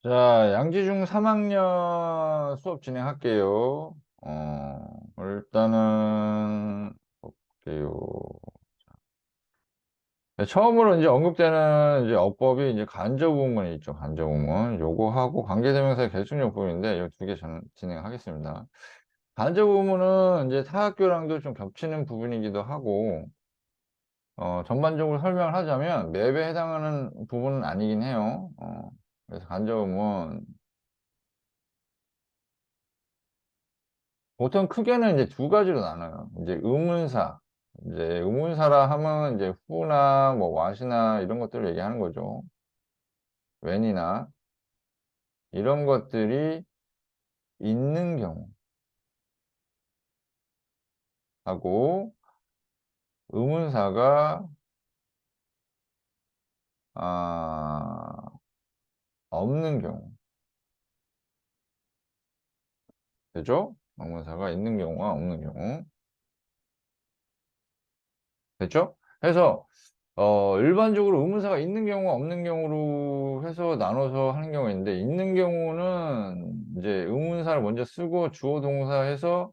자, 양지중 3학년 수업 진행할게요. 일단은, 볼게요. 네, 처음으로 이제 언급되는 이제 어법이 이제 간접우문이 있죠. 간접우문. 요거 하고 관계대명사의 결속용법인데, 요 두 개 진행하겠습니다. 간접우문은 이제 타학교랑도 좀 겹치는 부분이기도 하고, 전반적으로 설명을 하자면 맵에 해당하는 부분은 아니긴 해요. 그래서 간접우문, 보통 크게는 이제 두 가지로 나눠요. 이제 의문사. 이제 의문사라 하면 이제 후나 뭐 what이나 이런 것들을 얘기하는 거죠. when이나 이런 것들이 있는 경우 하고 의문사가 아, 없는 경우. 되죠? 의문사가 있는 경우와 없는 경우. 됐죠? 그래서 일반적으로 의문사가 있는 경우와 없는 경우로 해서 나눠서 하는 경우가 있는데, 있는 경우는 이제 의문사를 먼저 쓰고 주어 동사 해서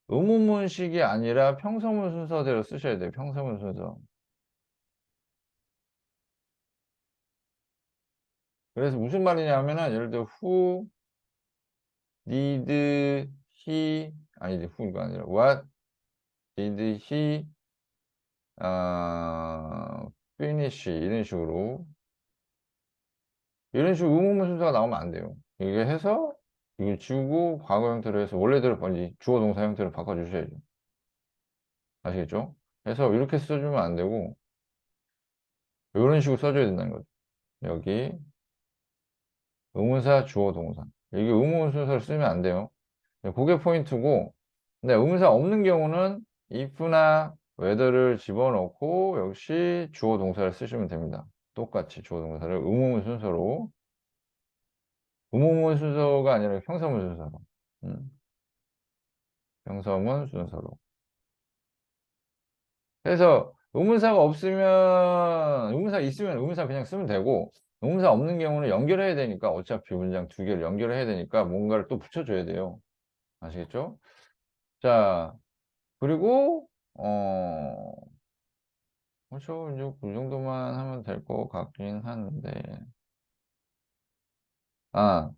의문문식이 아니라 평서문 순서대로 쓰셔야 돼요. 평서문 순서. 그래서 무슨 말이냐면은 예를 들어 who, did he, 아니 who가 아니라 what did he finish 이런 식으로 의문문 순서가 나오면 안 돼요. 이게 해서 이거 지우고 과거 형태로 해서 원래대로 빨리 주어 동사 형태로 바꿔주셔야죠. 아시겠죠? 그래서 이렇게 써주면 안 되고 이런 식으로 써줘야 된다는 거죠. 여기 의문사 주어 동사, 이게 의문문 순서를 쓰면 안 돼요. 그게 포인트고, 근데 의문사 없는 경우는 if나 whether를 집어넣고 역시 주어 동사를 쓰시면 됩니다. 똑같이 주어 동사를 의문문 순서로, 의문문 순서가 아니라 형사문 순서로. 음. 형사문 순서로. 그래서 의문사가 없으면, 의문사 있으면 의문사 그냥 쓰면 되고, 의문사 없는 경우는 연결해야 되니까, 어차피 문장 두 개를 연결해야 되니까 뭔가를 또 붙여줘야 돼요. 아시겠죠? 자, 그리고, 그렇죠. 이제 그 정도만 하면 될 것 같긴 한데. 아,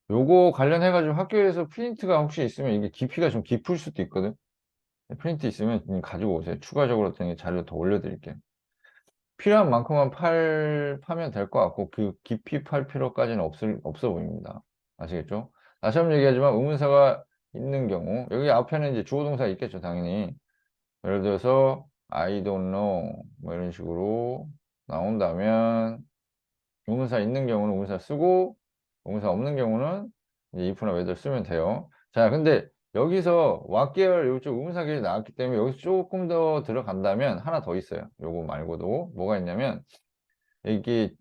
요거 관련해가지고 학교에서 프린트가 혹시 있으면 이게 깊이가 좀 깊을 수도 있거든. 프린트 있으면 가지고 오세요. 추가적으로 어떤 자료 더 올려드릴게요. 필요한 만큼만 파면 될 것 같고, 그 깊이 팔 필요까지는 없어 보입니다. 아시겠죠? 다시 한번 얘기하지만, 의문사가 있는 경우, 여기 앞에는 이제 주어 동사가 있겠죠, 당연히. 예를 들어서, I don't know, 뭐 이런 식으로 나온다면, 의문사 있는 경우는 의문사 쓰고, 의문사 없는 경우는 이제 if나 whether 쓰면 돼요. 자, 근데 여기서 왁계열 이쪽 의문사 계열이 나왔기 때문에 여기서 조금 더 들어간다면 하나 더 있어요. 요거 말고도 뭐가 있냐면, 이게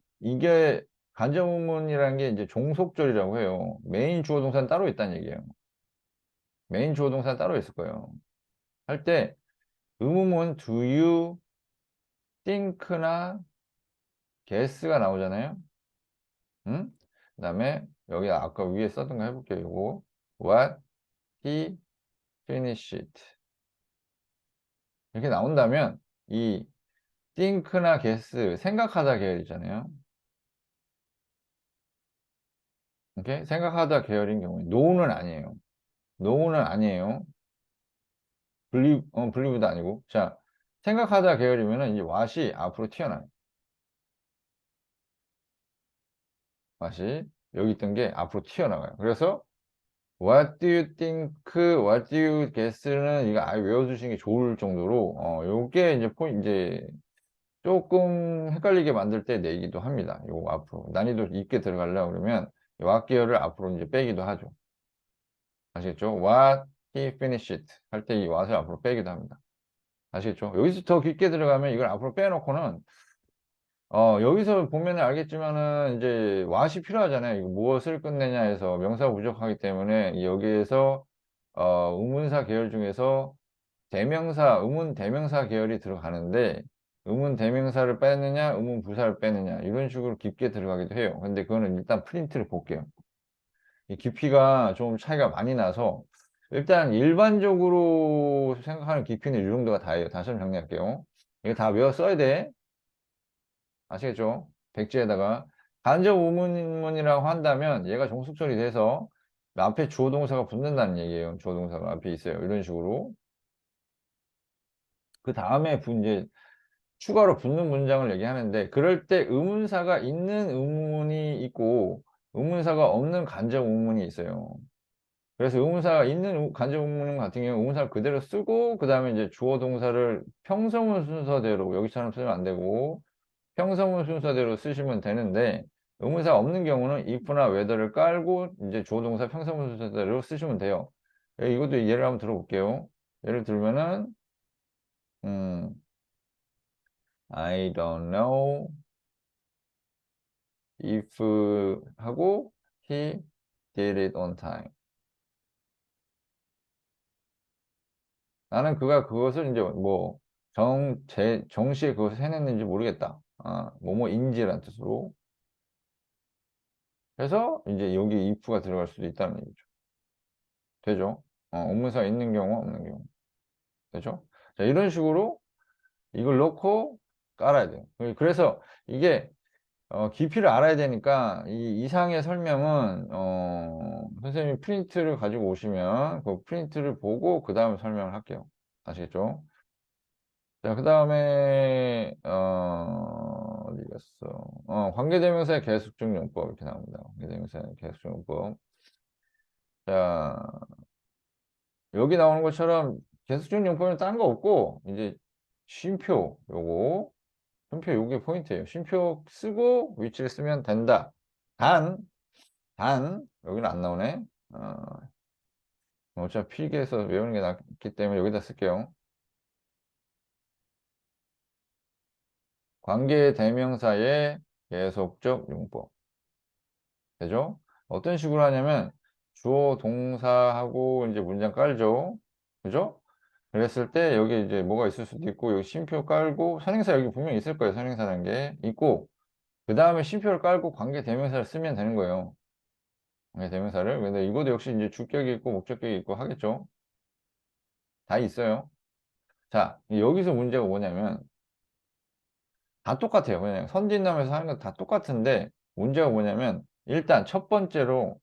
간접의문이라는 게 이제 종속절이라고 해요. 메인 주어 동사는 따로 있다는 얘기예요. 메인 주어 동사는 따로 있을 거예요. 할 때 의문문 do you think나 guess가 나오잖아요. 응? 그다음에 여기 아까 위에 썼던 거 해볼게요. 요거 what he finished 이렇게 나온다면 이 think나 guess 생각하다 계열 있잖아요. 이렇게 생각하다 계열인 경우에 know는 아니에요. know는 아니에요. 블리브도 아니고. 자, 생각하다 계열이면은 이제 what이 앞으로 튀어나와요. what이 여기 있던 게 앞으로 튀어나와요. 그래서 what do you think, what do you guess는 이거 아예 외워두시는 게 좋을 정도로 요게 이제 이제 조금 헷갈리게 만들 때 내기도 합니다. 요거 앞으로 난이도 있게 들어가려고 그러면 what 계열을 앞으로 이제 빼기도 하죠. 아시겠죠? what he finished 할 때 이 what을 앞으로 빼기도 합니다. 아시겠죠? 여기서 더 깊게 들어가면 이걸 앞으로 빼놓고는 여기서 보면은 알겠지만은 이제 what이 필요하잖아요. 이거 무엇을 끝내냐 해서 명사가 부족하기 때문에 여기에서 의문사 계열 중에서 대명사, 의문 대명사 계열이 들어가는데 의문 대명사를 빼느냐, 의문 부사를 빼느냐, 이런 식으로 깊게 들어가기도 해요. 근데 그거는 일단 프린트를 볼게요. 이 깊이가 좀 차이가 많이 나서, 일단 일반적으로 생각하는 깊이는 이 정도가 다예요. 다시 한번 정리할게요. 이거 다 외워 써야 돼. 아시겠죠? 백지에다가. 간접 의문문이라고 한다면 얘가 종속절이 돼서 앞에 주어 동사가 붙는다는 얘기예요. 주어 동사가 앞에 있어요. 이런 식으로. 그 다음에 이제 추가로 붙는 문장을 얘기하는데, 그럴 때 의문사가 있는 의문이 있고 의문사가 없는 간접 의문이 있어요. 그래서 의문사가 있는 간접 의문 같은 경우 의문사를 그대로 쓰고 그 다음에 이제 주어 동사를 평서문 순서대로 여기처럼 쓰면 안 되고 평서문 순서대로 쓰시면 되는데, 의문사 없는 경우는 if나 whether를 깔고 이제 주어 동사 평서문 순서대로 쓰시면 돼요. 이것도 예를 한번 들어볼게요. 예를 들면은 음, I don't know if 하고 he did it on time. 나는 그가 그것을 이제 뭐 정시에 그것을 해냈는지 모르겠다. 뭐뭐인지라는 뜻으로 해서 이제 여기 if가 들어갈 수도 있다는 얘기죠. 되죠? 의문사 있는 경우 없는 경우. 되죠? 자, 이런 식으로 이걸 넣고 깔아야 돼요. 그래서 이게 깊이를 알아야 되니까 이 이상의 설명은 선생님이 프린트를 가지고 오시면 그 프린트를 보고 그 다음에 설명을 할게요. 아시겠죠? 자, 그 다음에 어디 갔어? 관계대명사의 계속적 용법 이렇게 나옵니다. 관계대명사의 계속적 용법. 자, 여기 나오는 것처럼 계속적 용법은 딴 거 없고 이제 쉼표 요거 쉼표 요게 포인트예요. 쉼표 쓰고 위치를 쓰면 된다. 단 여기는 안 나오네. 어차피 필기해서 외우는 게 낫기 때문에 여기다 쓸게요. 관계 대명사의 계속적 용법. 되죠? 어떤 식으로 하냐면 주어 동사하고 이제 문장 깔죠. 그죠? 그랬을 때 여기 이제 뭐가 있을 수도 있고 여기 쉼표 깔고 선행사 여기 분명히 있을 거예요. 선행사라는 게 있고 그 다음에 쉼표를 깔고 관계 대명사를 쓰면 되는 거예요. 관계 대명사를. 근데 이것도 역시 이제 주격이 있고 목적격이 있고 하겠죠. 다 있어요. 자, 여기서 문제가 뭐냐면 다 똑같아요. 그냥 선진남에서 하는 건 다 똑같은데 문제가 뭐냐면 일단 첫 번째로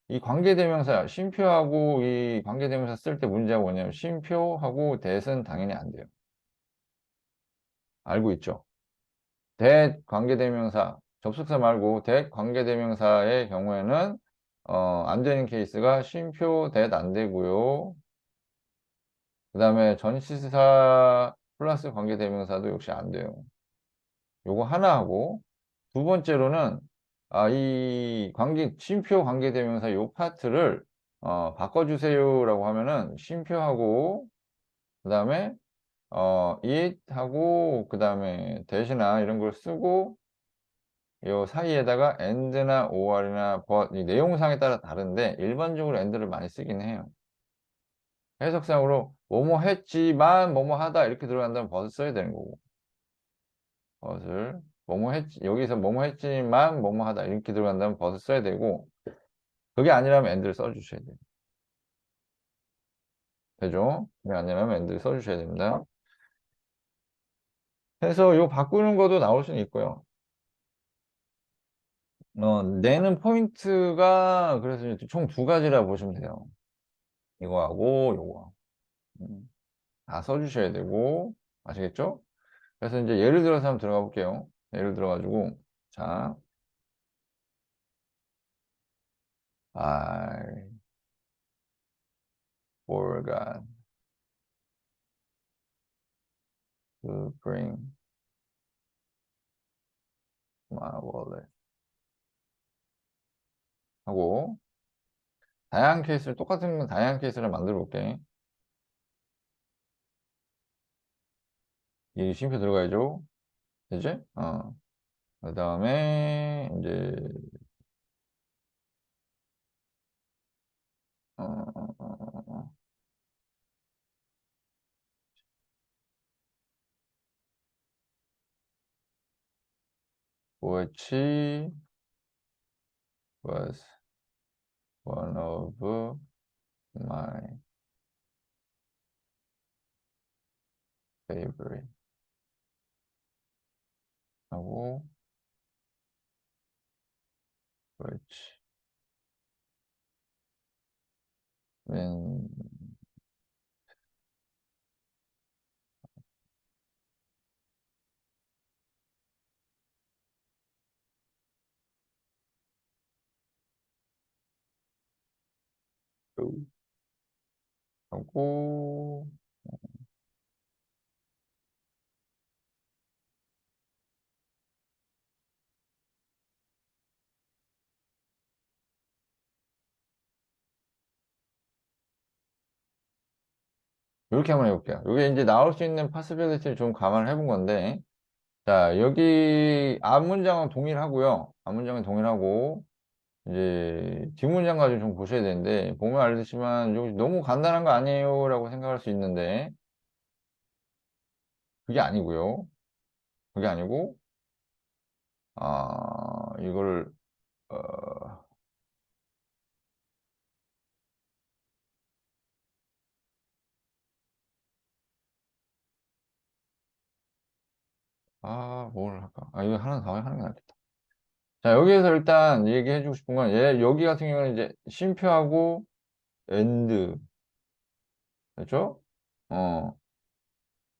이 관계대명사 쉼표하고 이 관계대명사 쓸 때 문제가 뭐냐면 쉼표하고 that은 당연히 안 돼요. 알고 있죠? that 관계대명사 접속사 말고 that 관계대명사의 경우에는 안 되는 케이스가 쉼표 that 안 되고요. 그 다음에 전치사 플러스 관계대명사도 역시 안 돼요. 요거 하나 하고 두 번째로는 이 쉼표 관계대명사 요 파트를 바꿔주세요라고 하면은 쉼표하고 그 다음에 it 하고 그 다음에 대신나 이런 걸 쓰고 요 사이에다가 and나 or이나 but 이 내용상에 따라 다른데 일반적으로 and를 많이 쓰긴 해요. 해석상으로 뭐뭐 했지만 뭐뭐 하다 이렇게 들어간다면 but 써야 되는 거고 벗을 뭐뭐 했지 여기서 뭐뭐 했지만 뭐뭐 하다 이렇게 들어간다면 벗을 써야 되고 그게 아니라면 and를 써주셔야 돼요. 되죠? 그게 아니라면 and를 써주셔야 됩니다. 해서 요 바꾸는 것도 나올 수는 있고요. 내는 포인트가 그래서 이제 총 두 가지라 보시면 돼요. 이거하고 요거 다 써주셔야 되고 아시겠죠? 그래서 이제 예를 들어서 한번 들어가 볼게요. 예를 들어 가지고 자 I forgot to bring my wallet 하고 다양한 케이스를 똑같은 다양한 케이스를 만들어 볼게. 이 쉼표 들어가야죠. 되지? 그 다음에 이제 어, 어, 어, 어. which was one of my favorite 하고 which when 하고 이렇게 한번 해볼게요. 이게 이제 나올 수 있는 possibility를 좀 감안을 해본 건데, 자, 여기 앞문장은 동일하고요. 앞문장은 동일하고, 이제 뒷문장 가지고 좀 보셔야 되는데, 보면 알듯이만 여기 너무 간단한 거 아니에요? 라고 생각할 수 있는데, 그게 아니고요. 그게 아니고, 이거를, 어, 뭘 할까? 이거 하나 더 하는 게 낫겠다. 자, 여기에서 일단 얘기해주고 싶은 건, 여기 같은 경우는 이제 쉼표하고 and, 그렇죠?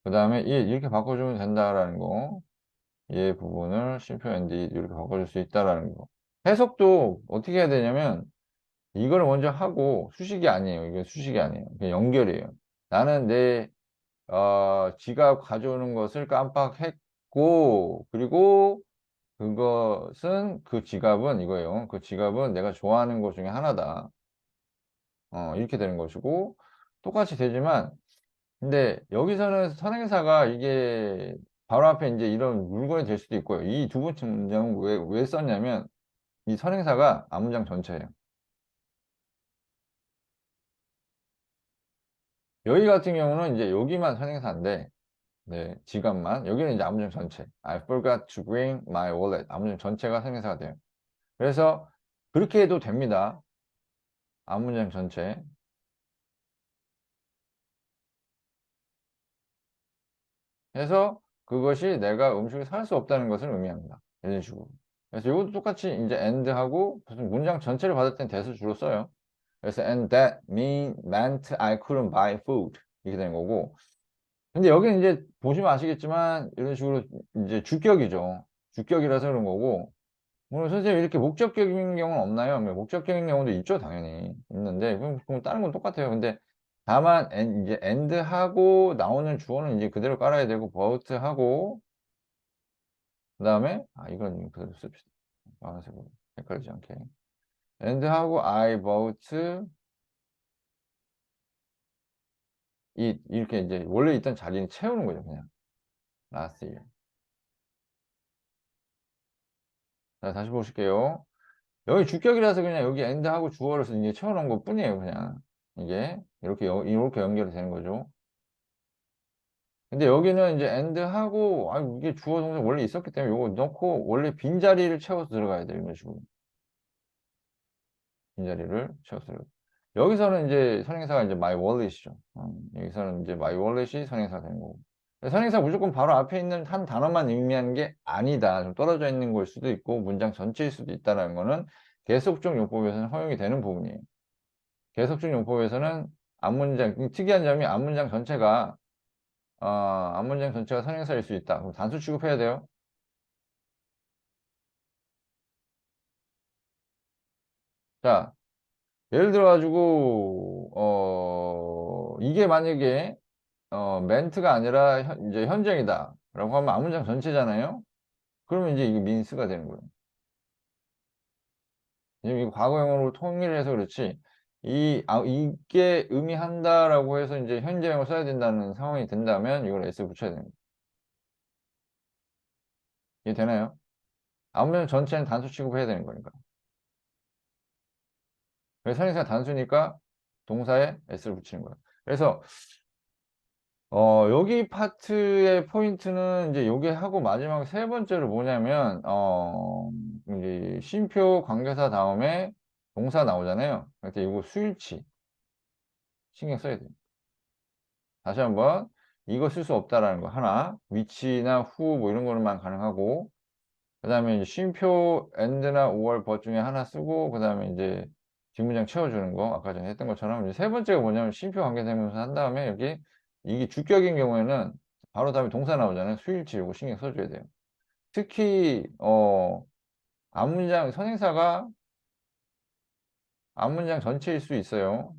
그 다음에 이렇게 바꿔주면 된다라는 거. 얘 부분을 쉼표 and 이렇게 바꿔줄 수 있다라는 거. 해석도 어떻게 해야 되냐면, 이거를 먼저 하고, 수식이 아니에요. 이게 수식이 아니에요. 그냥 연결이에요. 나는 내, 지갑 가져오는 것을 깜빡했고, 그리고 그것은, 그 지갑은 이거예요. 그 지갑은 내가 좋아하는 것 중에 하나다. 이렇게 되는 것이고, 똑같이 되지만, 근데 여기서는 선행사가 이게 바로 앞에 이제 이런 물건이 될 수도 있고요. 이 두 번째 문장은 왜 썼냐면, 이 선행사가 앞문장 전체예요. 여기 같은 경우는 이제 여기만 선행사인데, 네, 지갑만. 여기는 이제 앞문장 전체. I forgot to bring my wallet. 앞문장 전체가 선행사가 돼요. 그래서 그렇게 해도 됩니다. 앞문장 전체. 해서 그것이 내가 음식을 살 수 없다는 것을 의미합니다. 이런 식으로. 그래서 이것도 똑같이 이제 and하고 무슨 문장 전체를 받을 땐 that을 주로 써요. 그래서 and that meant I couldn't buy food. 이렇게 되는 거고. 근데 여기는 이제 보시면 아시겠지만 이런 식으로 이제 주격이죠. 주격이라서 그런 거고. 오늘 선생님 이렇게 목적격인 경우는 없나요? 뭐 목적격인 경우도 있죠, 당연히. 있는데, 그럼 다른 건 똑같아요. 근데 다만, 이제 and 하고 나오는 주어는 이제 그대로 깔아야 되고, but 하고, 그 다음에, 이건 그대로 씁시다. 파란색으로. 헷갈리지 않게. and 하고 I bought 이렇게 이제 원래 있던 자리는 채우는 거죠, 그냥. last year. 자, 다시 보실게요. 여기 주격이라서 그냥 여기 and 하고 주어를 이제 채워놓은 것 뿐이에요, 그냥. 이게. 이렇게 연결이 되는 거죠. 근데 여기는 이제 and 하고, 이게 주어 동사 원래 있었기 때문에 이거 넣고, 원래 빈자리를 채워서 들어가야 돼요, 이런 식으로. 빈자리를 채워서 들어가요. 여기서는 이제 선행사가 이제 my wallet이죠. 여기서는 이제 my wallet이 선행사가 되는 거고. 선행사 무조건 바로 앞에 있는 한 단어만 의미하는 게 아니다. 좀 떨어져 있는 걸 수도 있고, 문장 전체일 수도 있다는 거는 계속적 용법에서는 허용이 되는 부분이에요. 계속적 용법에서는 앞문장, 특이한 점이 앞문장 전체가, 앞문장 전체가 선행사일 수 있다. 그럼 단수 취급해야 돼요. 자, 예를 들어가지고, 이게 만약에, 멘트가 아니라 이제 현재이다. 라고 하면 앞문장 전체잖아요. 그러면 이제 이게 민스가 되는 거예요. 지금 이거 과거형으로 통일해서 그렇지, 이게 의미한다라고 해서 이제 현재형을 써야 된다는 상황이 된다면 이걸 S 붙여야 됩니다. 이해 되나요? 앞문장 전체는 단수 취급해야 되는 거니까. 그래서 선행사가 단수니까 동사에 S를 붙이는 거예요. 그래서 여기 파트의 포인트는 이제 요게 하고 마지막 세 번째로 뭐냐면, 이제 쉼표 관계사 다음에 동사 나오잖아요. 그때 이거 수일치 신경 써야 돼요. 다시 한번, 이거 쓸 수 없다라는 거 하나, 위치나 후 뭐 이런 거는만 가능하고, 그 다음에 이제 쉼표 and나 or but 중에 하나 쓰고, 그 다음에 이제 뒷문장 채워주는 거, 아까 전에 했던 것처럼. 이제 세 번째가 뭐냐면 쉼표 관계대명사 한 다음에 여기 이게 주격인 경우에는 바로 다음에 동사 나오잖아요. 수일치 이거 신경 써줘야 돼요. 특히 앞문장 선행사가 앞문장 전체일 수 있어요.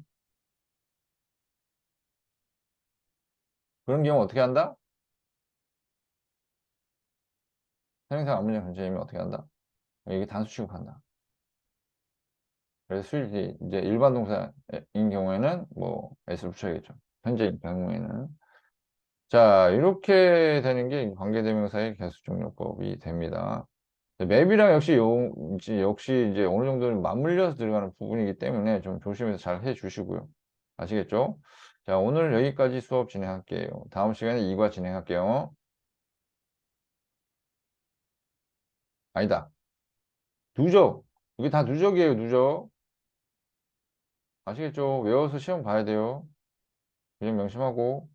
그런 경우 어떻게 한다? 선행사가 앞문장 전체이면 어떻게 한다? 이게 단수 취급한다. 그래서 수일치 이제 일반 동사인 경우에는 뭐 s를 붙여야겠죠. 현재인 경우에는. 자, 이렇게 되는 게 관계대명사의 개수종료법이 됩니다. 맵이랑 역시 이제 어느 정도는 맞물려서 들어가는 부분이기 때문에 좀 조심해서 잘 해주시고요. 아시겠죠? 자, 오늘 여기까지 수업 진행할게요. 다음 시간에 2과 진행할게요. 아니다. 누적. 이게 다 누적이에요, 누적. 아시겠죠? 외워서 시험 봐야 돼요. 그냥 명심하고.